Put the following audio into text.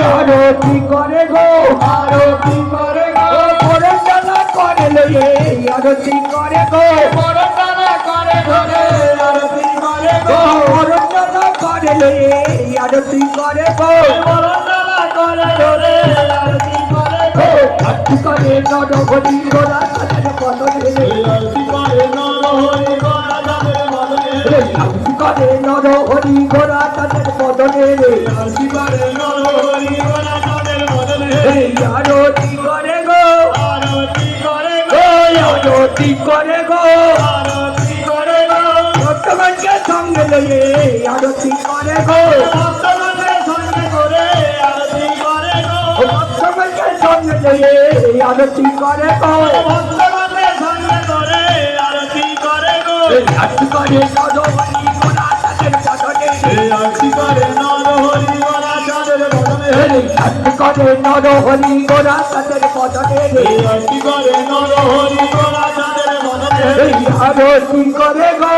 আরতি করে গো আরতি করে গো ভোরের জ্বালা করে লয়ে আরতি করে গো বড় টানা করে ধরে আরতি করে গো ভোরের জ্বালা করে লয়ে আরতি করে গো বড় টানা করে ধরে আরতি করে গো আরতি করে নরহরি গোরা তাদের বদনে আরতি করে নরহরি গোরা তাদের বদনে আরতি করে নরহরি গোরা তাদের বদনে আরতি করে নরহরি গোরা তাদের বদনে আরতি করে গো আরতি করে গো আরতি করে গো আরতি করে গো ভক্তগণকে সঙ্গে লয়ে আরতি করে গো ভক্তগণের সঙ্গে করে আরতি করে গো ভক্তগণকে সঙ্গে লয়ে আরতি করে গো ভক্তগণের সঙ্গে করে আরতি করে গো আরতি করে নরহরি গোরা তাদের বদনে আরতি করে নরহরি গোরা তাদের বদনে আরতি করে নরহরি গোরা তাদের বদনে আরতি করে নরহরি গোরা তাদের বদনে আরতি করে গো